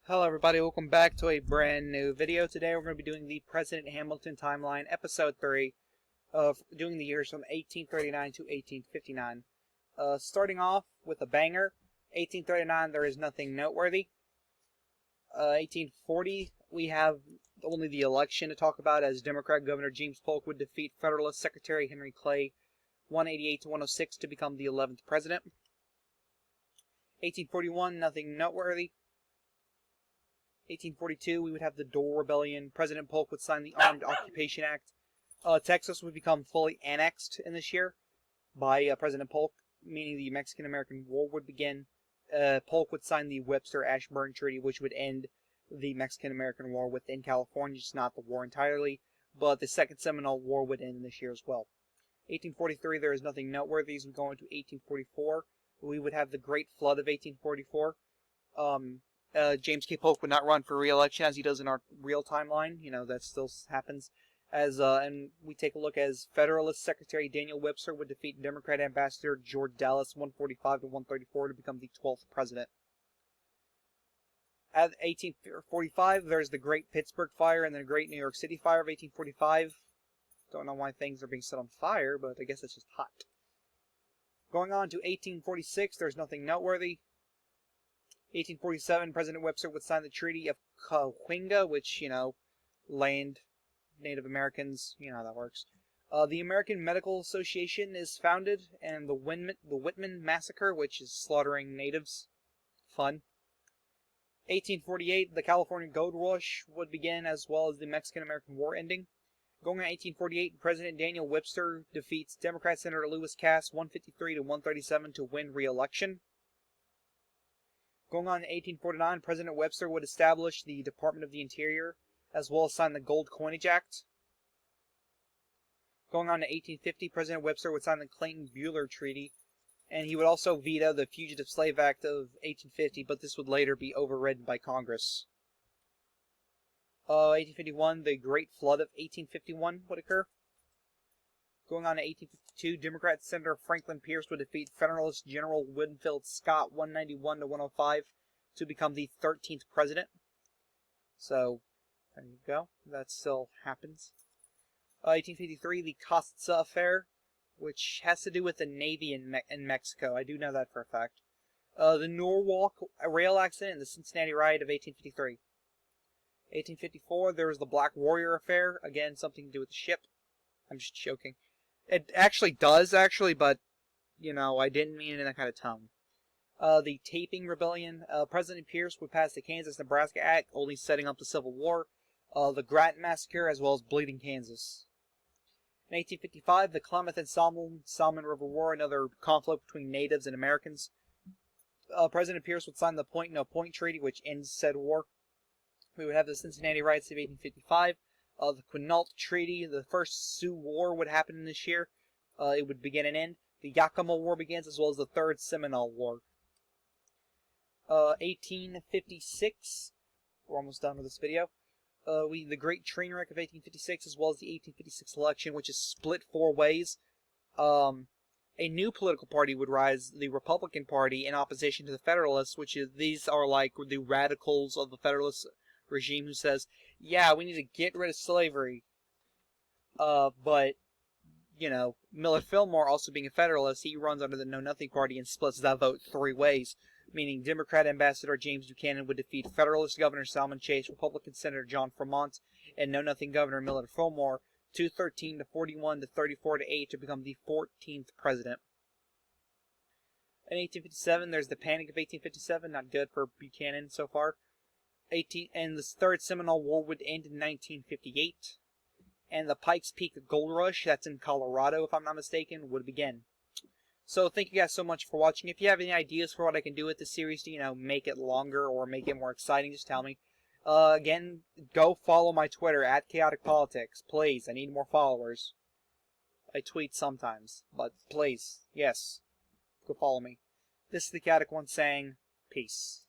Hello everybody, welcome back to a brand new video. Today we're going to be doing the President Hamilton timeline, episode 3, of doing the years from 1839 to 1859. Starting off with a banger, 1839, there is nothing noteworthy. 1840, we have only the election to talk about, as Democrat Governor James Polk would defeat Federalist Secretary Henry Clay 188 to 106 to become the 11th president. 1841, nothing noteworthy. 1842, we would have the Dole Rebellion. President Polk would sign the Armed Occupation Act. Texas would become fully annexed in this year by President Polk, meaning the Mexican-American War would begin. Polk would sign the Webster-Ashburn Treaty, which would end the Mexican-American War within California, just not the war entirely, but the Second Seminole War would end this year as well. 1843, there is nothing noteworthy. As we go into 1844, we would have the Great Flood of 1844. James K. Polk would not run for re-election as he does in our real timeline. You know, that still happens. And we take a look as Federalist Secretary Daniel Webster would defeat Democrat Ambassador George Dallas 145 to 134 to become the 12th president. At 1845, there's the Great Pittsburgh Fire and the Great New York City Fire of 1845. Don't know why things are being set on fire, but I guess it's just hot. Going on to 1846, there's nothing noteworthy. 1847, President Webster would sign the Treaty of Cahuenga, which, land Native Americans, you know how that works. The American Medical Association is founded, and the Whitman Massacre, which is slaughtering natives. Fun. 1848, the California Gold Rush would begin, as well as the Mexican-American War ending. Going on 1848, President Daniel Webster defeats Democrat Senator Lewis Cass 153 to 137 to win re-election. Going on in 1849, President Webster would establish the Department of the Interior, as well as sign the Gold Coinage Act. Going on to 1850, President Webster would sign the Clayton-Bueller Treaty, and he would also veto the Fugitive Slave Act of 1850, but this would later be overridden by Congress. 1851, the Great Flood of 1851 would occur. Going on to 1852, Democrat Senator Franklin Pierce would defeat Federalist General Winfield Scott 191 to 105 to become the 13th president. So, there you go. That still happens. 1853, the Costa Affair, which has to do with the Navy in Mexico. I do know that for a fact. The Norwalk rail accident and the Cincinnati riot of 1853. 1854, there was the Black Warrior Affair. Again, something to do with the ship. I'm just joking. It actually does, but, I didn't mean it in that kind of tone. The Taping Rebellion. President Pierce would pass the Kansas-Nebraska Act, only setting up the Civil War. The Grattan Massacre, as well as Bleeding Kansas. In 1855, the Klamath and Salmon River War, another conflict between natives and Americans. President Pierce would sign the Point No Point Treaty, which ends said war. We would have the Cincinnati riots of 1855. The Quinault Treaty, the first Sioux War would happen in this year. It would begin and end. The Yakima War begins, as well as the Third Seminole War. 1856. We're almost done with this video. The Great Train Wreck of 1856, as well as the 1856 election, which is split 4 ways. A new political party would rise, the Republican Party, in opposition to the Federalists, these are like the radicals of the Federalist regime who says, yeah, we need to get rid of slavery. But, Millard Fillmore, also being a Federalist, he runs under the Know Nothing Party and splits that vote 3 ways, meaning Democrat Ambassador James Buchanan would defeat Federalist Governor Salmon Chase, Republican Senator John Fremont, and Know Nothing Governor Millard Fillmore, 213 to 41 to 34 to 8 to become the 14th president. In 1857, there's the Panic of 1857, not good for Buchanan so far. And the Third Seminole War would end in 1958. And the Pikes Peak Gold Rush, that's in Colorado if I'm not mistaken, would begin. So thank you guys so much for watching. If you have any ideas for what I can do with this series to, make it longer or make it more exciting, just tell me. Again, go follow my Twitter, @ChaoticPolitics. Please, I need more followers. I tweet sometimes, but please, yes, go follow me. This is the Chaotic One saying, peace.